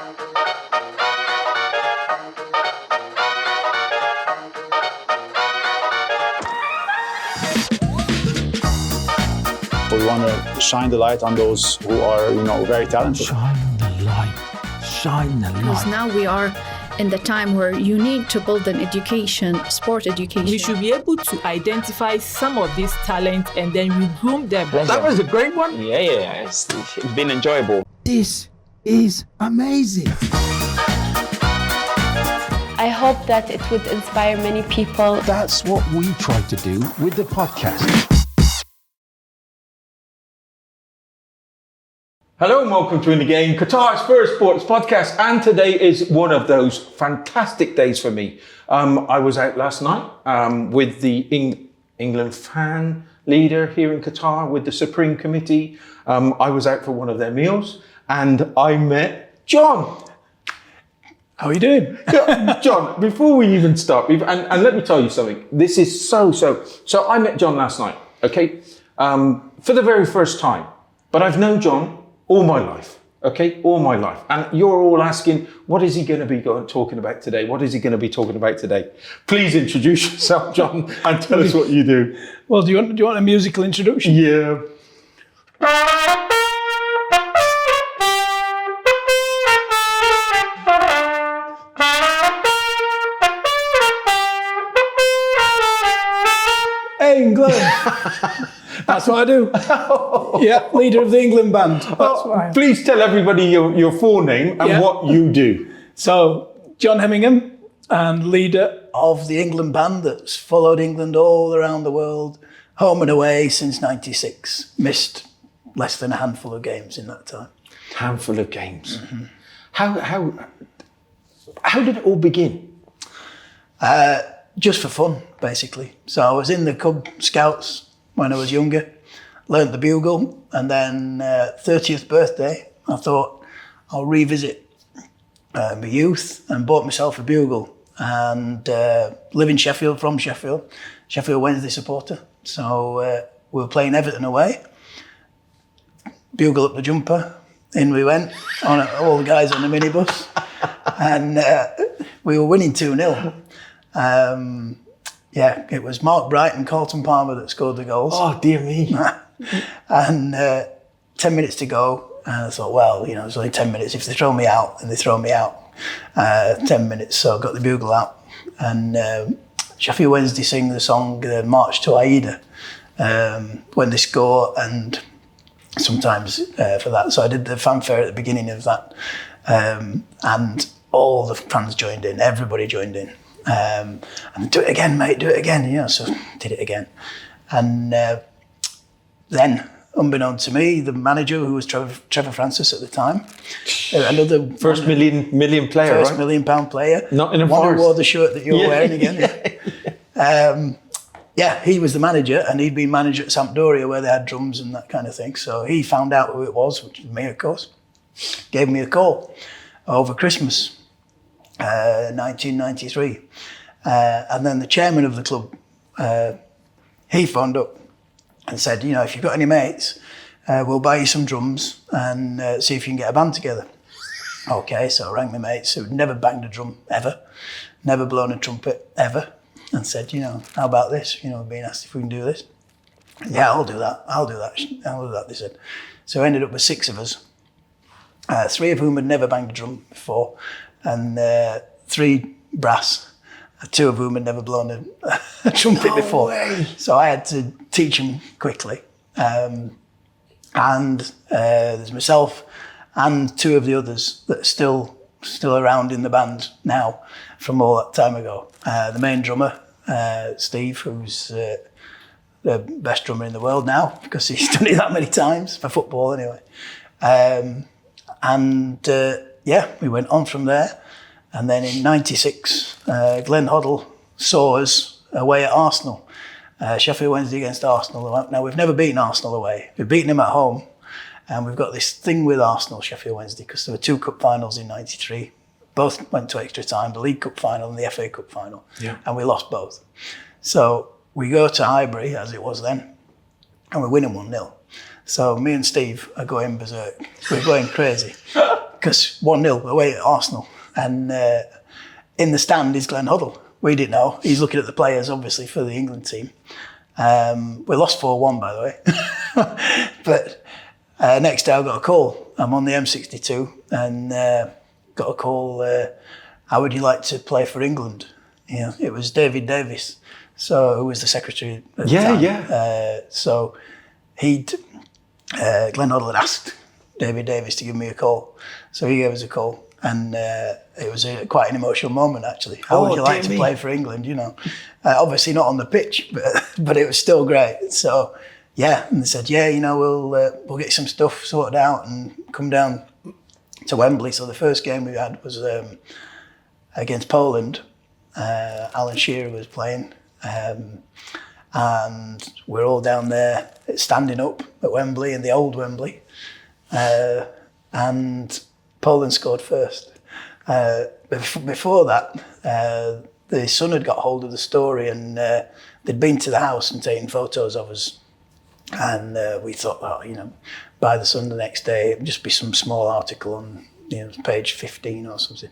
We want to shine the light on those who are, very talented. Shine the light. Shine the light. Because now we are in the time where you need to build an education, sport education. We should be able to identify some of these talents and then we groom them. That was a great one. Yeah. It's been enjoyable. This is amazing. I hope that it would inspire many people. That's what we try to do with the podcast. Hello and welcome to In the Game, Qatar's first sports podcast, and today is one of those fantastic days for me. I was out last night with the England fan leader here in Qatar, with the Supreme Committee. I was out for one of their meals and I met John. How are you doing? John, before we even start, and let me tell you something, this is so I met John last night, okay, for the very first time, but I've known John all my life, okay? All my life. And you're all asking, what is he going to be talking about today? What is he going to be talking about today? Please introduce yourself, John, and tell us what you do. Well, do you want a musical introduction? Yeah. England. That's what I do. Yeah, leader of the England band. That's what I am. Please tell everybody your full name and what you do. So, John Hemmingham, and leader of the England band that's followed England all around the world, home and away since '96. Missed less than a handful of games in that time. Handful of games. Mm-hmm. How did it all begin? Just for fun, basically. So I was in the Cub Scouts when I was younger, learnt the bugle, and then 30th birthday, I thought I'll revisit my youth and bought myself a bugle and live in Sheffield, from Sheffield Wednesday supporter. So we were playing Everton away, bugle up the jumper, in we went, all the guys on the minibus, and we were winning 2-0. It was Mark Bright and Carlton Palmer that scored the goals. Oh, dear me. And 10 minutes to go. And I thought, well, it's only 10 minutes. If they throw me out, then they throw me out. 10 minutes, so I got the bugle out. And Sheffield Wednesday sing the song March to Aida when they score, and sometimes for that. So I did the fanfare at the beginning of that. And all the fans joined in, everybody joined in. And do it again, mate, do it again, so did it again. And then, unbeknown to me, the manager, who was Trevor Francis at the time, another first million player, first right? £1 million player, not in a one forest. who wore the shirt that you're wearing again. He was the manager, and he'd been manager at Sampdoria where they had drums and that kind of thing. So he found out who it was, which was me, of course, gave me a call over Christmas. 1993, and then the chairman of the club, he phoned up and said, if you've got any mates, we'll buy you some drums and see if you can get a band together. Okay, so I rang my mates who'd never banged a drum ever, never blown a trumpet ever, and said, how about this? Being asked if we can do this. Yeah, I'll do that, they said. So I ended up with 6 of us, 3 of whom had never banged a drum before, and 3 brass, 2 of whom had never blown a trumpet before. Way. So I had to teach them quickly. And there's myself and 2 of the others that are still around in the band now from all that time ago. The main drummer, Steve, who's the best drummer in the world now because he's done it that many times, for football anyway. We went on from there. And then in '96, Glenn Hoddle saw us away at Arsenal, Sheffield Wednesday against Arsenal. Now, we've never beaten Arsenal away. We've beaten them at home. And we've got this thing with Arsenal, Sheffield Wednesday, because there were 2 cup finals in '93. Both went to extra time, the League Cup final and the FA Cup final. Yeah. And we lost both. So we go to Highbury, as it was then, and we're winning 1-0. So me and Steve are going berserk. We're going crazy. because 1-0 away at Arsenal, and in the stand is Glenn Hoddle. We didn't know. He's looking at the players, obviously, for the England team. We lost 4-1, by the way. But next day I got a call. I'm on the M62 and got a call, how would you like to play for England? You know, it was David Davis, who was the secretary at the time. So Glenn Hoddle had asked David Davis to give me a call. So he gave us a call. And it was quite an emotional moment, actually. How would you like to play for England? You know, obviously not on the pitch, but it was still great. So, yeah, and they said, yeah, you know, we'll get some stuff sorted out and come down to Wembley. So the first game we had was against Poland. Alan Shearer was playing, and we're all down there standing up at Wembley, in the old Wembley, and Poland scored first. Before that, the Sun had got hold of the story, and they'd been to the house and taken photos of us. And we thought, well, you know, by the Sun the next day, it'd just be some small article on, you know, page 15 or something.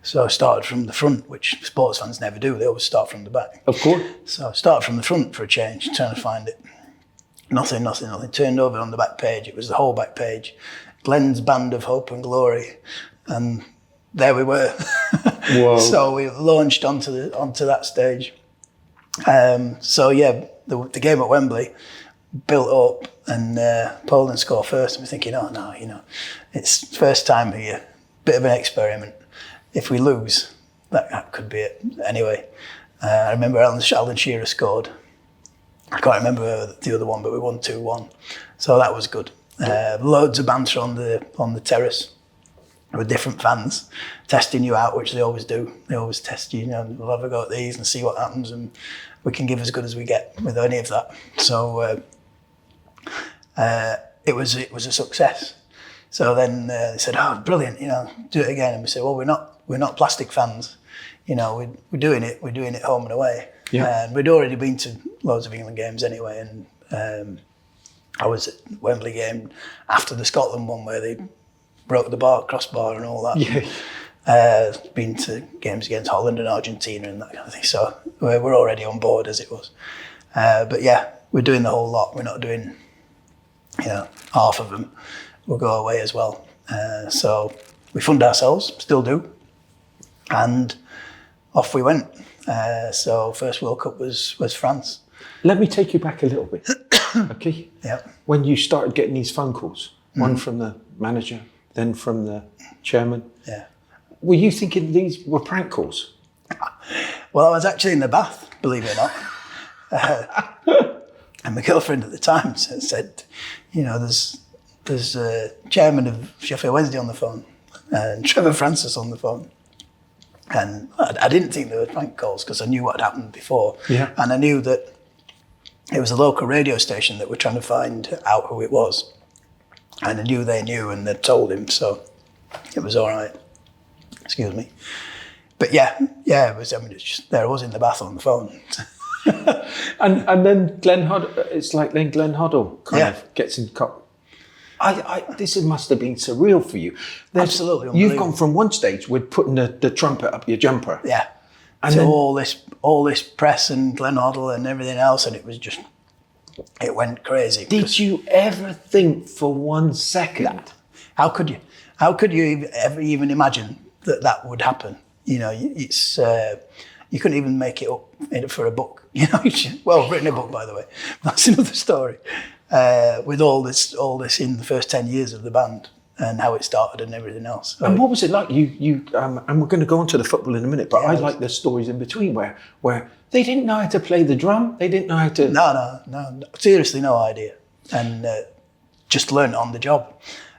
So I started from the front, which sports fans never do. They always start from the back. Of course. So I started from the front for a change, trying to find it. Nothing. Turned over on the back page. It was the whole back page. Glenn's Band of Hope and Glory, and there we were. Whoa. So we launched onto that stage. So yeah, the game at Wembley built up, and Poland scored first. And we're thinking, oh no, you know, it's first time here, bit of an experiment. If we lose, that could be it. Anyway, I remember Alan Shearer scored. I can't remember the other one, but we won 2-1, so that was good. Loads of banter on the terrace with different fans testing you out, which they always do. They always test you. You know, we'll have a go at these and see what happens, and we can give as good as we get with any of that. So it was a success. So then they said, "Oh, brilliant! You know, do it again." And we said, "Well, we're not plastic fans. You know, we're doing it home and away." Yeah. And we'd already been to loads of England games anyway, and I was at Wembley game after the Scotland one where they broke the crossbar and all that. Yeah. Been to games against Holland and Argentina and that kind of thing. So we're already on board as it was. But yeah, we're doing the whole lot. We're not doing, you know, half of them. We'll go away as well. So we fund ourselves, still do. And off we went. So first World Cup was France. Let me take you back a little bit, okay? Yeah. When you started getting these phone calls, one from the manager, then from the chairman. Yeah. Were you thinking these were prank calls? Well, I was actually in the bath, believe it or not. And my girlfriend at the time said, you know, there's a chairman of Sheffield Wednesday on the phone and Trevor Francis on the phone. And I didn't think they were prank calls because I knew what had happened before. Yeah. And I knew that it was a local radio station that were trying to find out who it was. And I knew they knew and they'd told him, so it was all right. Excuse me. But yeah, it was, I mean, it's just, there I was in the bath on the phone. and then Glenn Hoddle, it's like then Glenn Hoddle kind of gets in cut. This must have been surreal for you. Absolutely, you've gone from one stage with putting the trumpet up your jumper. Yeah. And to then, all this press and Glenn Hoddle and everything else, and it went crazy. Did you ever think for 1 second? How could you? How could you ever even imagine that would happen? You know, it's you couldn't even make it up for a book. You know, well, I've written a book, by the way. That's another story. With all this in the first 10 years of the band and how it started and everything else. So, and what was it like? You and we're going to go on to the football in a minute, but I like the stories in between where they didn't know how to play the drum. They didn't know how to. No. Seriously, no idea. And just learn on the job.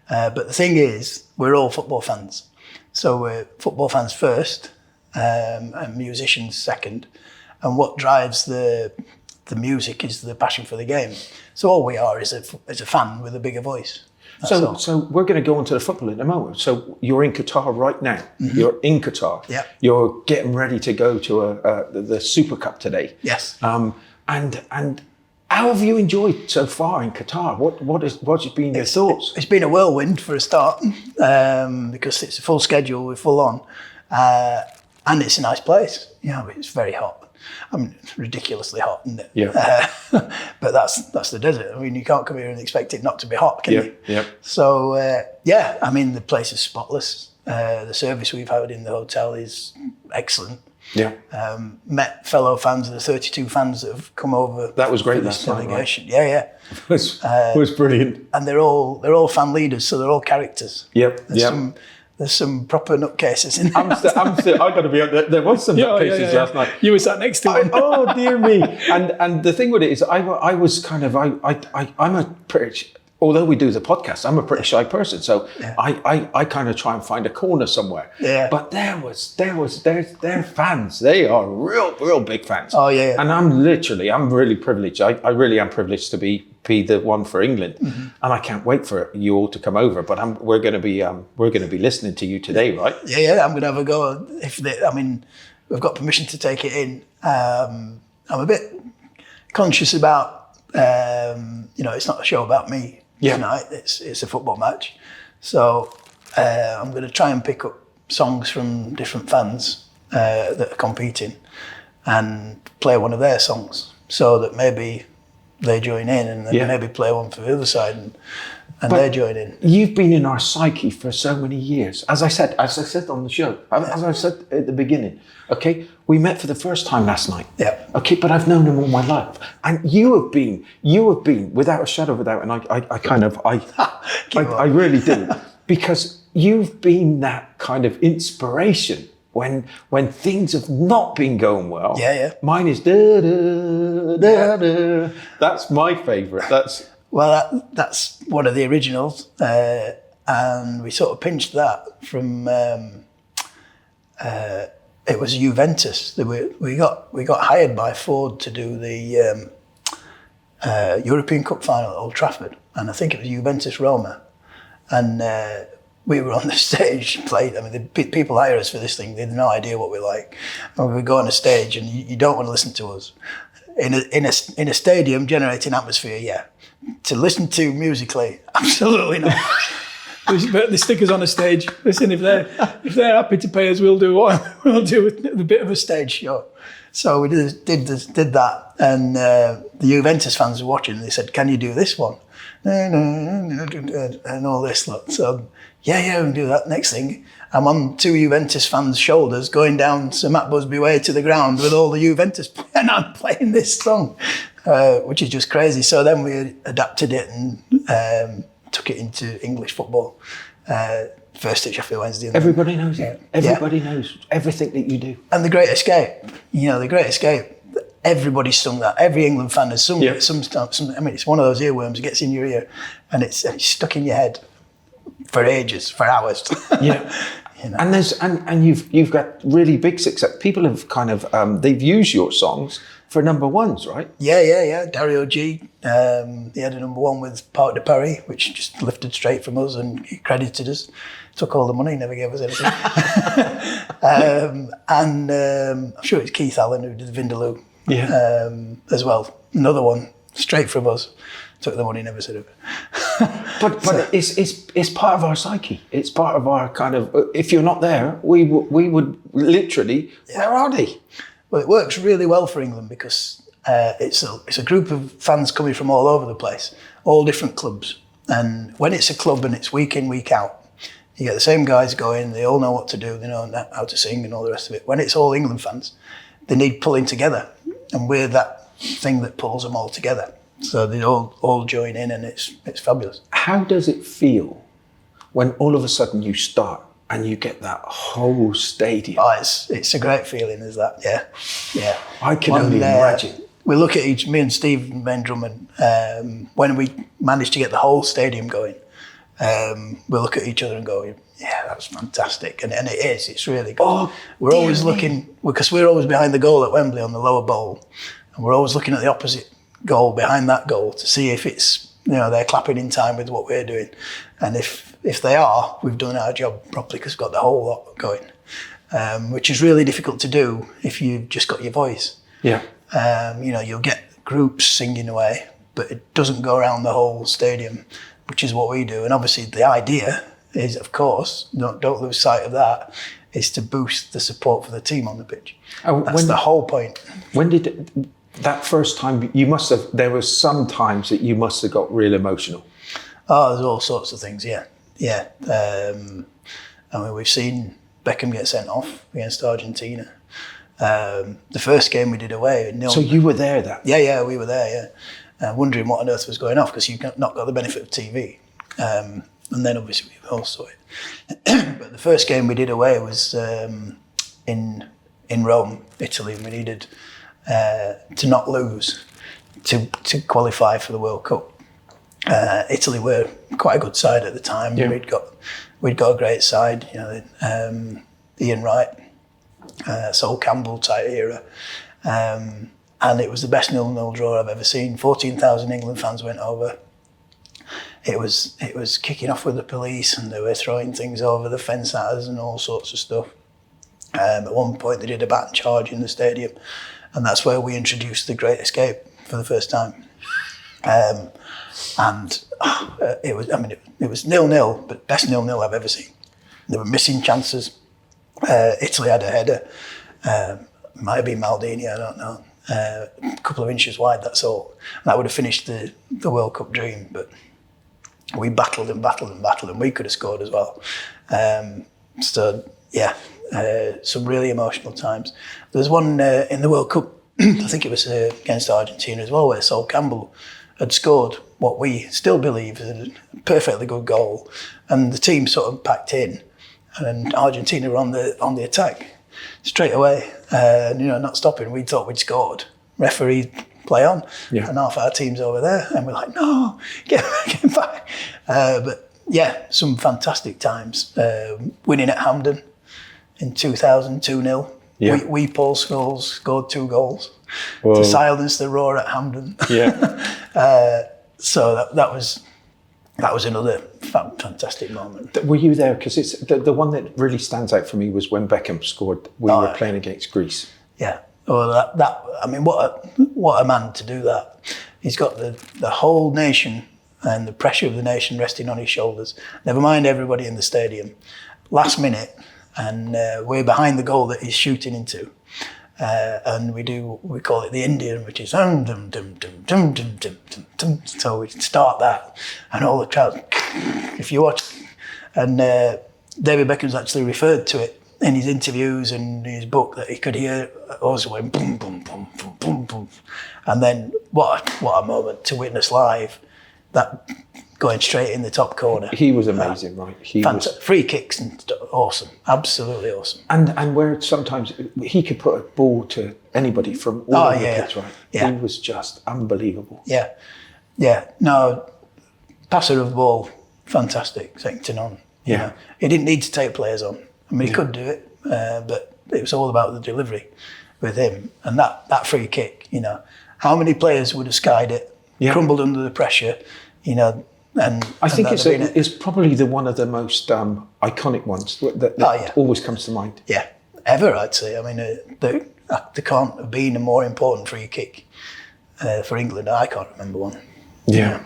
But the thing is, we're all football fans. So we're football fans first, and musicians second. And what drives the music is the passion for the game. So all we are is a fan with a bigger voice. So we're going to go on to the football in a moment. So you're in Qatar right now. Mm-hmm. You're in Qatar. Yeah. You're getting ready to go to the Super Cup today. Yes. And How have you enjoyed so far in Qatar? What's been your thoughts? It's been a whirlwind for a start, because it's a full schedule, we're full on, and it's a nice place. You know, it's very hot. I mean, it's ridiculously hot, isn't it? Yeah. But that's the desert. I mean, you can't come here and expect it not to be hot, can you? Yeah. So, I mean, the place is spotless. The service we've had in the hotel is excellent. Yeah. Met fellow fans of the 32 fans that have come over. That was great for this last night, delegation. Yeah. It was brilliant. And they're all fan leaders, so they're all characters. Yep. There's some proper nutcases in there. I got to be honest. There was some nutcases last night. You were sat next to him. Oh dear me! And the thing with it is, I was kind of I'm a pretty. Although we do the podcast, I'm a pretty shy person, so I kind of try and find a corner somewhere. Yeah. But they're fans. They are real big fans. Oh yeah. And I'm really privileged. I really am privileged to be the one for England, and I can't wait for you all to come over. But we're going to be listening to you today, right? Yeah. I'm going to have a go. We've got permission to take it in. I'm a bit conscious about, it's not a show about me. Tonight, it's a football match, so I'm going to try and pick up songs from different fans that are competing and play one of their songs, so that maybe they join in, and then maybe play one for the other side, and they join in. You've been in our psyche for so many years. As I said on the show, as I said at the beginning, okay, we met for the first time last night. Yeah. Okay, but I've known him all my life. And you have been, without a shadow of a doubt, and I really do, because you've been that kind of inspiration when things have not been going well. Yeah. Mine is da da da da. That's my favourite. That's one of the originals, and we sort of pinched that from. It was Juventus. We got hired by Ford to do the European Cup final at Old Trafford, and I think it was Juventus Roma, and we were on the stage played. I mean, the people hire us for this thing. They had no idea what we're like, and we go on a stage, and you don't want to listen to us in a stadium generating atmosphere. Yeah. To listen to musically, absolutely not. But the stickers on a stage. Listen, if they're happy to pay us, we'll do a bit of a stage show. So we did that, and the Juventus fans were watching. And they said, "Can you do this one?" And all this lot. So we can do that. Next thing, I'm on two Juventus fans' shoulders, going down Sir Matt Busby Way to the ground with all the Juventus, and I'm playing this song, which is just crazy. So then we adapted it and took it into English football. First at Sheffield Wednesday. Everybody knows it. Everybody knows everything that you do. And The Great Escape. The Great Escape. Everybody's sung that. Every England fan has sung it. I mean, it's one of those earworms. It gets in your ear, and it's stuck in your head for ages, for hours. Yeah. And you've got really big success. People have kind of they've used your songs for number ones, right? Yeah. Dario G. He had a number one with Parc de Paris, which just lifted straight from us, and he credited us. Took all the money, never gave us anything. And I'm sure it's Keith Allen who did Vindaloo as well. Another one straight from us. Took the money, never said a bit. But it's part of our psyche. It's part of our kind of. If you're not there, we would literally. Where are they? Well, it works really well for England because it's a group of fans coming from all over the place, all different clubs. And when it's a club and it's week in, week out, you get the same guys going. They all know what to do. They know how to sing and all the rest of it. When it's all England fans, they need pulling together, and we're that thing that pulls them all together. So they all join in, and it's fabulous. How does it feel when all of a sudden you start and you get that whole stadium? Oh, it's a great feeling, is that? Yeah. I can only imagine. We look at me and Steve, main drummer, when we managed to get the whole stadium going, we look at each other and go, yeah, that was fantastic. And it is, it's really good. Oh, we're always looking, because we're always behind the goal at Wembley on the lower bowl, and we're always looking at the opposite goal behind that goal to see if it's, they're clapping in time with what we're doing. And if they are, we've done our job properly because we've got the whole lot going, which is really difficult to do if you've just got your voice. Yeah. You'll get groups singing away, but it doesn't go around the whole stadium, which is what we do. And obviously the idea is, of course, don't lose sight of that, is to boost the support for the team on the pitch. That's the whole point. When did that first time, there were some times that you must have got real emotional? Oh, there's all sorts of things, yeah. I mean, we've seen Beckham get sent off against Argentina. The first game we did away. So you were there then? Yeah, we were there, yeah. Wondering what on earth was going off, because you've not got the benefit of TV. And then obviously we all saw it. But the first game we did away was in Rome, Italy, and we needed to not lose to qualify for the World Cup. Italy were quite a good side at the time. Yeah. We'd got a great side, Ian Wright, Sol Campbell type era. And it was the best 0-0 draw I've ever seen. 14,000 England fans went over. It was kicking off with the police, and they were throwing things over the fence at us and all sorts of stuff. At one point they did a baton charge in the stadium, and that's where we introduced the Great Escape for the first time. It was 0-0, but best 0-0 I've ever seen. There were missing chances. Italy had a header, might have been Maldini, I don't know. A couple of inches wide, that's all. That would have finished the World Cup dream, but we battled and we could have scored as well. Some really emotional times. There was one in the World Cup, I think it was against Argentina as well, where Sol Campbell had scored what we still believe is a perfectly good goal, and the team sort of packed in, and Argentina were on the attack straight away, not stopping. We thought we'd scored. Referee, play on, and half our team's over there, and we're like, no, get back. But yeah, some fantastic times. Winning at Hampden in 2000, 2-0. Yeah. We Paul Scholes scored 2 goals to silence the roar at Hampden. Yeah. So that was another fantastic moment. Were you there? Because it's the one that really stands out for me was when Beckham scored. We were playing against Greece. Yeah. Well, I mean, what a man to do that. He's got the whole nation and the pressure of the nation resting on his shoulders. Never mind everybody in the stadium. Last minute, and we're behind the goal that he's shooting into. And we call it the Indian, which is dum dum dum dum dum dum dum dum. So we start that, and all the crowd. If you watch, and David Beckham's actually referred to it in his interviews and his book, that he could hear us going boom boom boom boom boom boom, and then what a moment to witness live, that going straight in the top corner. He was amazing, right? He was free kicks and awesome, absolutely awesome. And where sometimes he could put a ball to anybody from all over the pitch, right? Yeah. He was just unbelievable. Yeah. No, passer of the ball, fantastic, second to none. Yeah. You know, he didn't need to take players on. I mean, he could do it, but it was all about the delivery with him. And that free kick, how many players would have skied it, crumbled under the pressure, And I think it's probably one of the most iconic ones that always comes to mind. Yeah, ever, I'd say. I mean, there can't have been a more important free kick for England. I can't remember one. Yeah.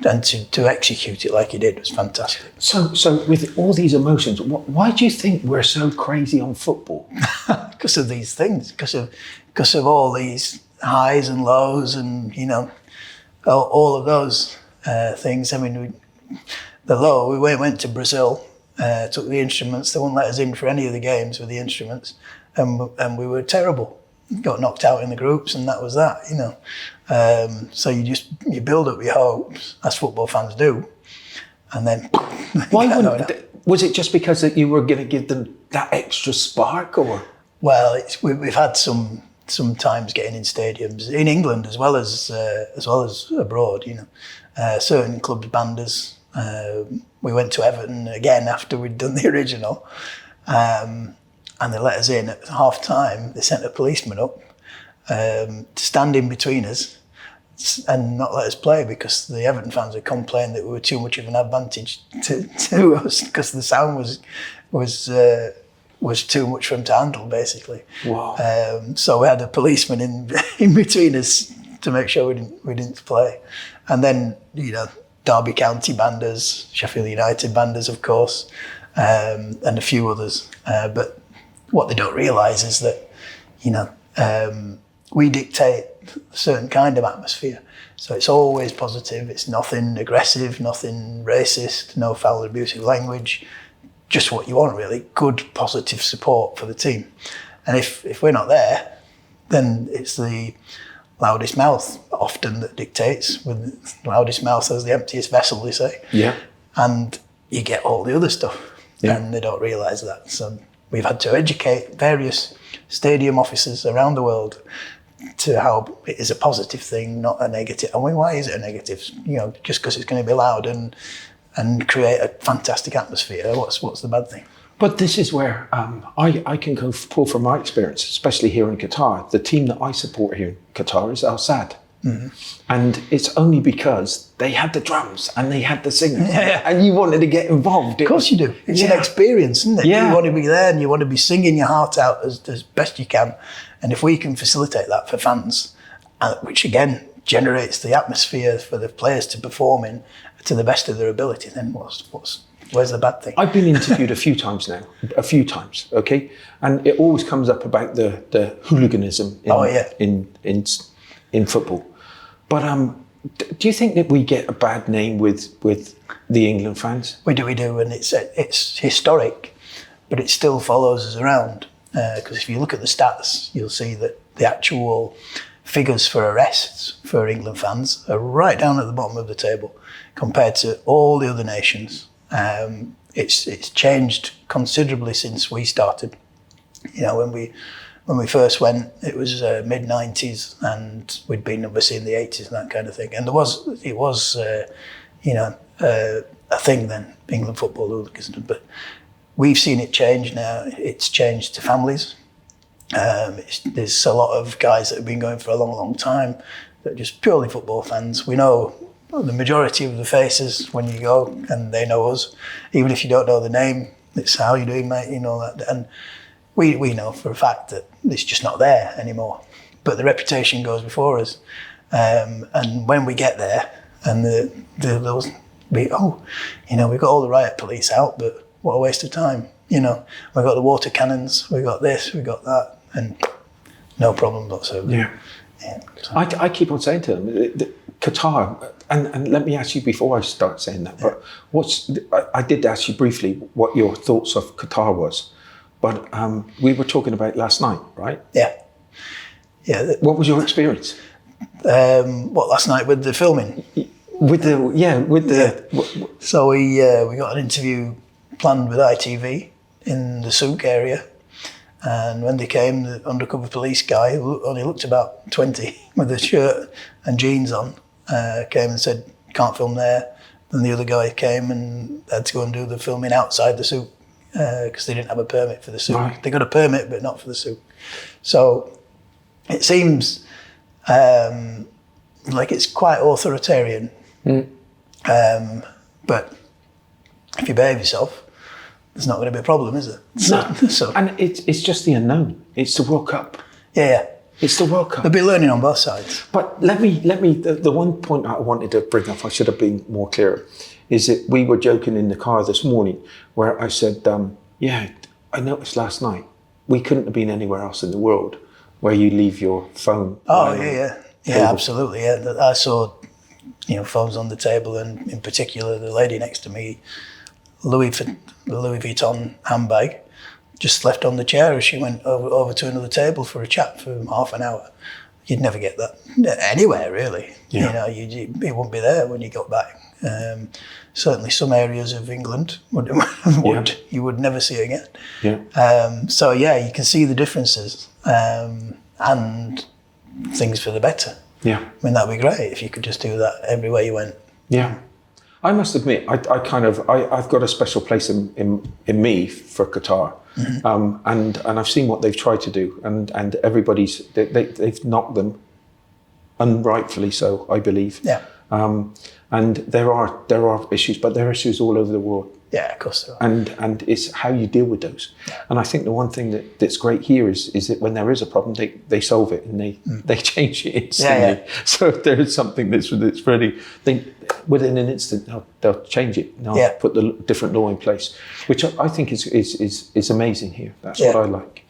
And to execute it like he did was fantastic. So with all these emotions, why do you think we're so crazy on football? Because of these things, because of all these highs and lows and, all of those things. I mean, we went to Brazil, took the instruments. They wouldn't let us in for any of the games with the instruments, and we were terrible. Got knocked out in the groups, and that was that. So you build up your hopes, as football fans do, and then was it just because that you were going to give them that extra spark, or? Well, we've had some times getting in stadiums in England as well as abroad. Certain clubs banned us. We went to Everton again after we'd done the original, and they let us in at half time. They sent a policeman up to stand in between us and not let us play, because the Everton fans had complained that we were too much of an advantage to us, because the sound was too much for him to handle, basically. Wow. So we had a policeman in between us to make sure we didn't play. And then, you know, Derby County banders, Sheffield United banders, of course, and a few others. But what they don't realise is that, you know, we dictate a certain kind of atmosphere. So it's always positive. It's nothing aggressive, nothing racist, no foul or abusive language. Just what you want, really. Good, positive support for the team. And if we're not there, then it's the loudest mouth often that dictates. With the loudest mouth as the emptiest vessel, they say. Yeah. And you get all the other stuff. Yeah. And they don't realise that. So we've had to educate various stadium officers around the world to how it is a positive thing, not a negative. I mean, why is it a negative? You know, just because it's going to be loud and create a fantastic atmosphere, what's the bad thing? But this is where I can go pull from my experience, especially here in Qatar. The team that I support here in Qatar is Al Sadd. Mm-hmm. And it's only because they had the drums and they had the singers, and you wanted to get involved. Of course you do. It's an experience, isn't it? Yeah. You want to be there and you want to be singing your heart out as best you can. And if we can facilitate that for fans, which again generates the atmosphere for the players to perform in to the best of their ability, then where's the bad thing? I've been interviewed a few times, okay? And it always comes up about the hooliganism in football. But do you think that we get a bad name with the England fans? We do, and it's historic, but it still follows us around. Because if you look at the stats, you'll see that the actual figures for arrests for England fans are right down at the bottom of the table compared to all the other nations. It's changed considerably since we started. You know, when we first went, it was mid-90s, and we'd been obviously in the 80s and that kind of thing. And it was a thing then, England football hooliganism. But we've seen it change now. It's changed to families. There's a lot of guys that have been going for a long, long time that are just purely football fans. We know the majority of the faces when you go, and they know us. Even if you don't know the name, it's how you doing, mate, you know that. And we know for a fact that it's just not there anymore. But the reputation goes before us. And when we get there, and we've got all the riot police out, but what a waste of time. You know, we've got the water cannons, we got this, we got that, and no problem whatsoever. Yeah. So. I keep on saying to them, Qatar, and let me ask you before I start saying that, but I did ask you briefly what your thoughts of Qatar was, but we were talking about it last night, right? Yeah. What was your experience? Last night with the filming? So we got an interview planned with ITV in the souk area, and when they came, the undercover police guy, who only looked about 20 with a shirt and jeans on, came and said, can't film there. Then the other guy came and had to go and do the filming outside the souk because they didn't have a permit for the souk. Right. They got a permit, but not for the souk. So it seems like it's quite authoritarian. But if you behave yourself, there's not going to be a problem, is it? No. And it's just the unknown. It's the World Cup. Yeah. It's the World Cup. They'll be learning on both sides. But let me. The one point I wanted to bring up, I should have been more clear, is that we were joking in the car this morning, where I said, I noticed last night we couldn't have been anywhere else in the world where you leave your phone. Yeah, absolutely. Yeah, I saw, phones on the table, and in particular, the lady next to me, the Louis Vuitton handbag, just left on the chair as she went over to another table for a chat for half an hour. You'd never get that anywhere, really. Yeah. It wouldn't be there when you got back. Certainly some areas of England you would never see again. Yeah. You can see the differences and things for the better. Yeah. I mean, that'd be great if you could just do that everywhere you went. Yeah. I must admit, I've got a special place in me for Qatar. Mm-hmm. And I've seen what they've tried to do, and they've knocked them, unrightfully so, I believe. Yeah. And there are issues, but there are issues all over the world. Yeah, of course there are. And it's how you deal with those. And I think the one thing that's great here is that when there is a problem, they solve it and they change it instantly. So if there is something that's ready, within an instant they'll change it. They'll put the different law in place, which I think is amazing here. That's what I like.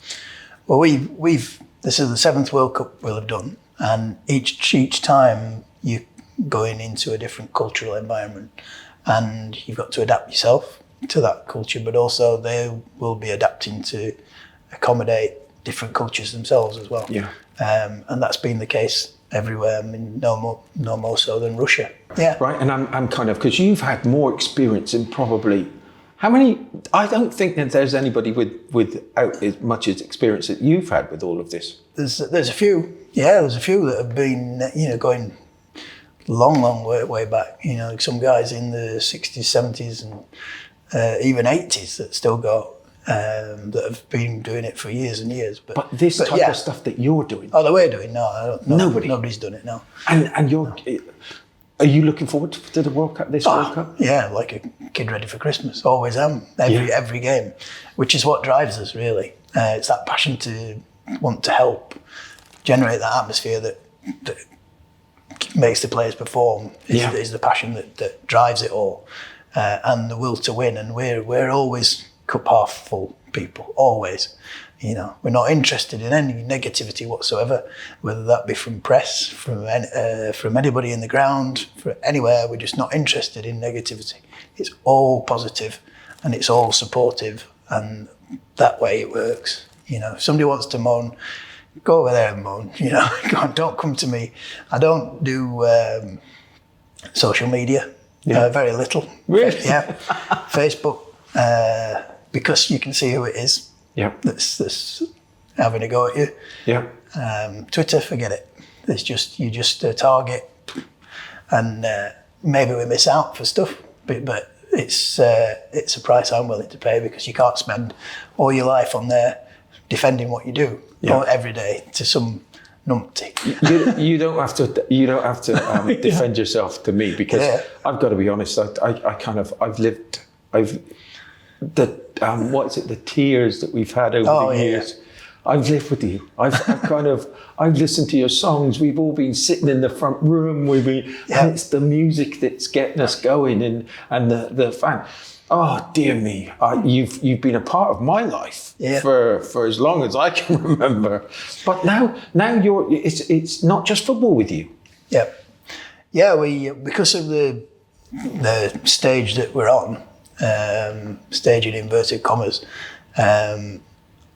Well, this is the 7th World Cup we'll have done, and each time you're going into a different cultural environment, and you've got to adapt yourself to that culture, but also they will be adapting to accommodate different cultures themselves as well. Yeah. And that's been the case everywhere. I mean, no more so than Russia. Yeah. Right, and I'm kind of, because you've had more experience in probably, how many, I don't think that there's anybody without as much experience that you've had with all of this. There's a few, there's a few that have been, going long way back. Some guys in the 60s, 70s and even 80s that still go, that have been doing it for years and years. But this type of stuff that you're doing. Oh, that we're doing? No, nobody's done it, no. And are you looking forward to the World Cup, World Cup? Yeah, like a kid ready for Christmas. Always am, every game, which is what drives us, really. It's that passion to want to help generate that atmosphere that makes the players perform, is the passion that drives it all, and the will to win. And we're always cup half full people, always. We're not interested in any negativity whatsoever, whether that be from press, from anybody in the ground, from anywhere. We're just not interested in negativity. It's all positive and it's all supportive, and that way it works. If somebody wants to moan, go over there and moan. Don't come to me. I don't do social media, very little. Really? Yeah, Facebook, because you can see who it is. Yeah, that's having a go at you. Yeah. Twitter, forget it. It's just you just target, and maybe we miss out for stuff, but it's a price I'm willing to pay, because you can't spend all your life on there defending what you do every day to some numpty. You don't have to defend yourself to me, because I've got to be honest. The tears that we've had over the years. Yeah. I've lived with you. I've listened to your songs. We've all been sitting in the front room. And it's the music that's getting us going, and the fan. Oh dear me! You've been a part of my life for as long as I can remember. But now it's not just football with you. Yeah. We, because of the stage that we're on. Stage in inverted commas,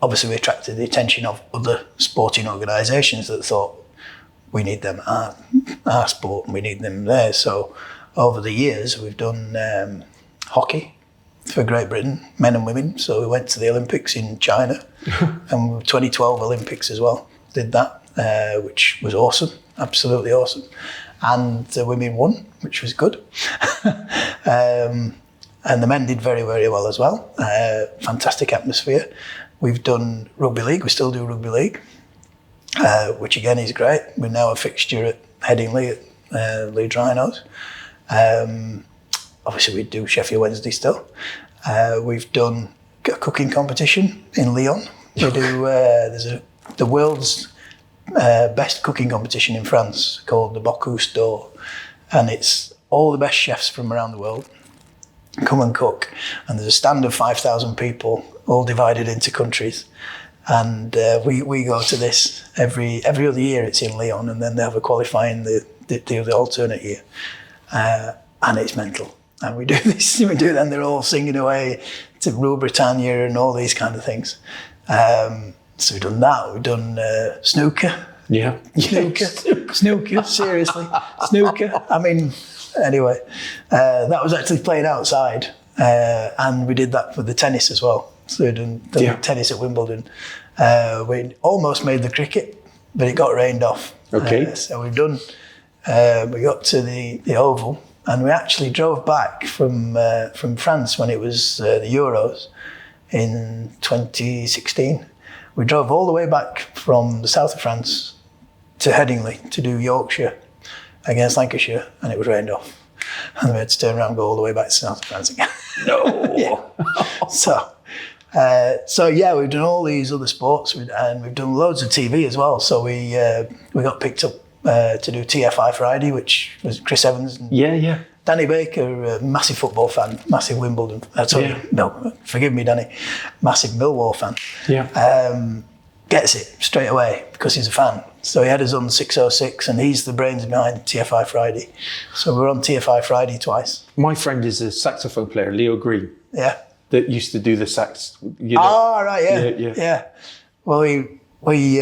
obviously we attracted the attention of other sporting organisations that thought we need them at our sport and we need them there. So over the years we've done hockey for Great Britain, men and women. So we went to the Olympics in China and 2012 Olympics as well, did that, which was awesome, absolutely awesome. And the women won, which was good. And the men did very, very well as well. Fantastic atmosphere. We've done rugby league. We still do rugby league, which again is great. We're now a fixture at Headingley at Leeds Rhinos. Obviously, we do Sheffield Wednesday still. We've done a cooking competition in Lyon. We do. There's the world's best cooking competition in France called the Bocuse d'Or, and it's all the best chefs from around the world come and cook, and there's a stand of 5,000 people all divided into countries, and we go to this every other year. It's in Lyon, and then they have a qualifying the alternate year, and it's mental. And we do this, then they're all singing away to Rule Britannia and all these kind of things. So we've done that. We've done snooker. Yeah. Snooker, seriously. Snooker. I mean, anyway, that was actually played outside, and we did that for the tennis as well. So we done tennis at Wimbledon. We almost made the cricket, but it got rained off. Okay. So we've done. We got to the Oval, and we actually drove back from France when it was the Euros in 2016. We drove all the way back from the south of France to Headingley to do Yorkshire against Lancashire, and it was rained off. And we had to turn around and go all the way back to South of France again. No. Yeah. So yeah, we've done all these other sports, and we've done loads of TV as well. So we got picked up to do TFI Friday, which was Chris Evans. And Yeah. Danny Baker, a massive football fan, massive Wimbledon. No, forgive me, Danny, massive Millwall fan. Yeah. Gets it straight away because he's a fan. So he had us on 606, and he's the brains behind TFI Friday. So we're on TFI Friday twice. My friend is a saxophone player, Leo Green. Yeah. That used to do the sax. You know? Oh, right, yeah. Well, we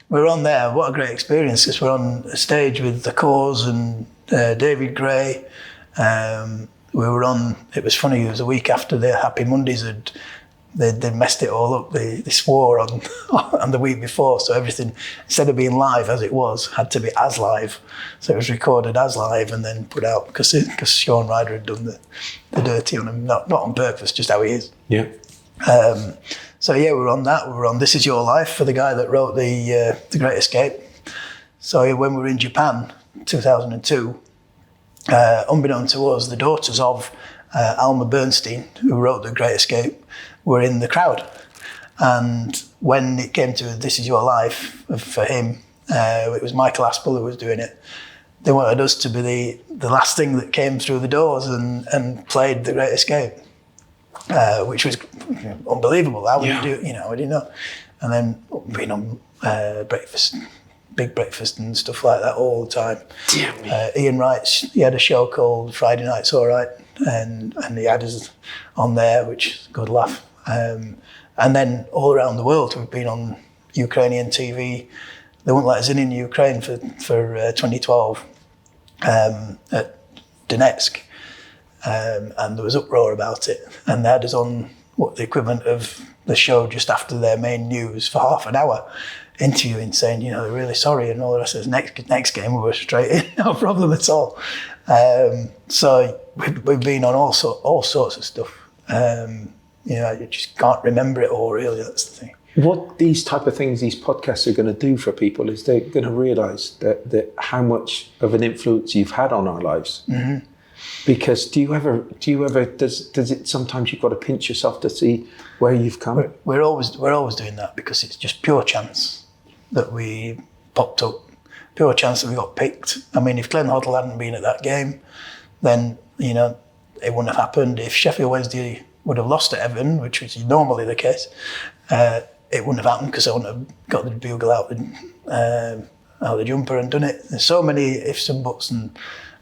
were on there. What a great experience, because we're on a stage with The Cause and David Gray. We were on, it was funny, it was a week after the Happy Mondays they messed it all up. They swore on the week before, so everything, instead of being live as it was, had to be as live. So it was recorded as live and then put out because Sean Ryder had done the dirty on him, not on purpose, just how he is. Yeah. So yeah, we were on that. We were on This Is Your Life for the guy that wrote the Great Escape. So when we were in Japan, 2002, unbeknown to us, the daughters of Alma Bernstein, who wrote The Great Escape, were in the crowd. And when it came to This Is Your Life for him, it was Michael Aspel who was doing it. They wanted us to be the last thing that came through the doors and played The Great Escape, which was unbelievable. How would you do it? You know, I didn't know. And then being on Big Breakfast and stuff like that all the time. Ian Wright, he had a show called Friday Night's All Right, and he had us on there, which is a good laugh. And then all around the world, we've been on Ukrainian TV. They wouldn't let us in Ukraine for 2012 at Donetsk, and there was uproar about it. And they had us on the equivalent of the show just after their main news for half an hour, interviewing, saying, you know, they're really sorry and all the rest of it. Next game we were straight in, no problem at all. So we've been on all sorts of stuff. You know, you just can't remember it all, really. That's the thing. What these type of things, these podcasts are going to do for people is they're going to realise that how much of an influence you've had on our lives. Mm-hmm. Because do you ever does it sometimes you've got to pinch yourself to see where you've come? We're always doing that, because it's just pure chance that we popped up, pure chance that we got picked. I mean, if Glenn Hoddle hadn't been at that game, then, you know, it wouldn't have happened. If Sheffield Wednesday would have lost to Everton, which is normally the case, it wouldn't have happened, because I wouldn't have got the bugle out the jumper and done it. There's so many ifs and buts, and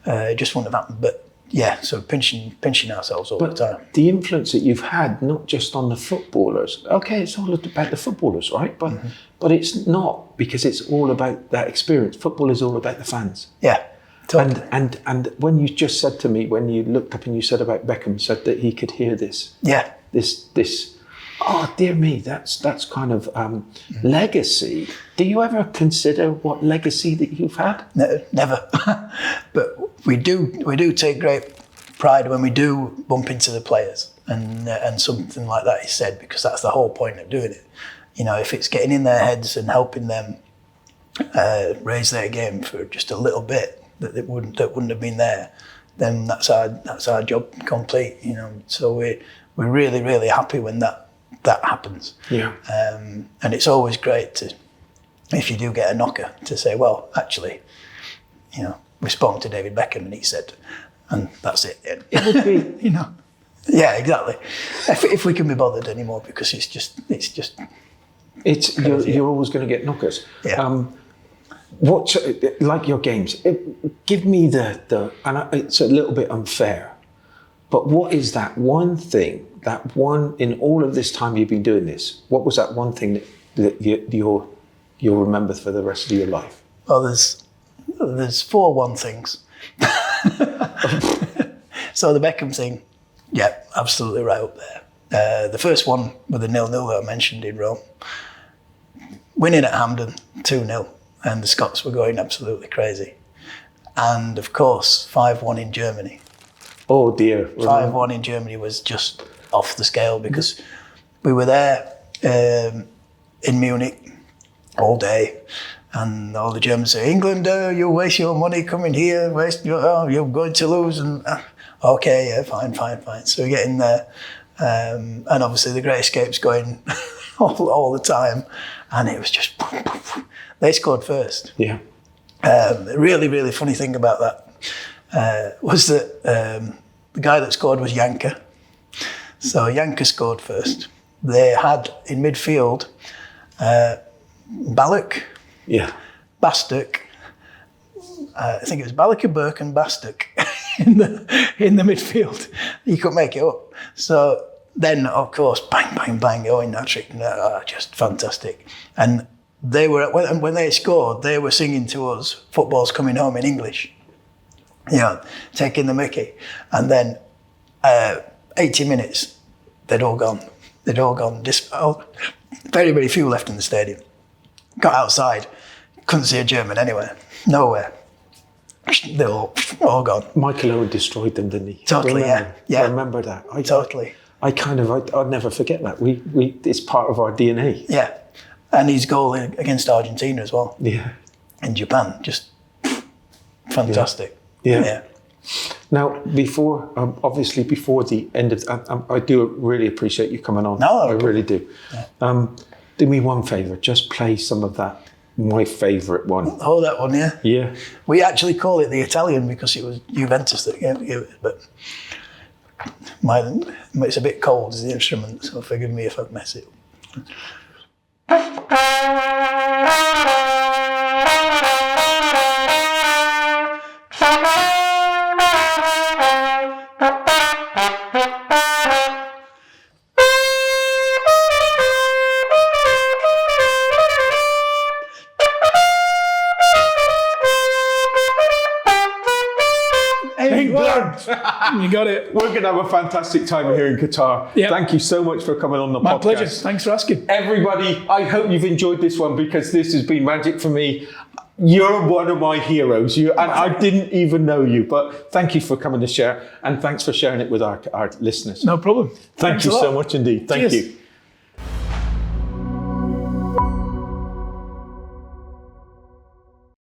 it just wouldn't have happened. But yeah, so pinching ourselves all the time. The influence that you've had, not just on the footballers. Okay, it's all about the footballers, right? But it's not, because it's all about that experience. Football is all about the fans. Yeah. Totally. And when you just said to me, when you looked up and you said about Beckham, said that he could hear this. Yeah. This. Oh dear me, that's kind of legacy. Do you ever consider what legacy that you've had? No, never. But we do take great pride when we do bump into the players and something like that is said, because that's the whole point of doing it. You know, if it's getting in their heads and helping them raise their game for just a little bit that wouldn't have been there, then that's our job complete. You know, so we're really, really happy when that happens. Yeah. And it's always great to, if you do get a knocker, to say, well, actually, you know, we spoke to David Beckham and he said, and that's it. It would be, you know. Yeah, exactly. If we can be bothered anymore, because it's just. You're always going to get knockers. Yeah. What, like your games? Give me it's a little bit unfair, but what is that one thing? That one, in all of this time you've been doing this, what was that one thing that you'll remember for the rest of your life? Well, there's 4 one things. So the Beckham thing, yeah, absolutely right up there. The first one with the 0-0 that I mentioned in Rome, winning at Hampden 2-0, and the Scots were going absolutely crazy. And of course, 5-1 in Germany. Oh dear. 5-1 in Germany was just off the scale, because we were there in Munich all day. And all the Germans say, England, you waste your money coming here, you're going to lose. And okay, yeah, fine. So we get in there. And obviously the Great Escape's going all the time. And it was just, they scored first. Yeah. The really, really funny thing about that was that the guy that scored was Janka. So Janka scored first. They had in midfield Balak, Bastuk. I think it was Balak, Burke and Bastuk in the midfield. You couldn't make it up. So then, of course, bang, Owen hat-trick. Just fantastic. And they were when they scored, they were singing to us, "Football's coming home" in English. Taking the mickey. And then 80 minutes, they'd all gone. Very, very few left in the stadium. Got outside, couldn't see a German anywhere, nowhere. They're all gone. Michael Owen destroyed them, didn't he? Totally, yeah. I remember that. Totally. I'll never forget that. It's part of our DNA. Yeah. And his goal against Argentina as well. Yeah. In Japan, just fantastic. Yeah. Now, before the end of, I do really appreciate you coming on. No, I really do. Yeah. Do me one favour, just play some of that, my favourite one. Oh, that one, yeah. Yeah. We actually call it the Italian because it was Juventus that gave it, but it's a bit cold as the instrument, so forgive me if I mess it up. You got it. We're going to have a fantastic time here in Qatar. Yep. Thank you so much for coming on the podcast. My pleasure. Thanks for asking. Everybody, I hope you've enjoyed this one because this has been magic for me. You're one of my heroes. And I didn't even know you, but thank you for coming to share, and thanks for sharing it with our listeners. No problem. Thank you so much indeed. Thank you.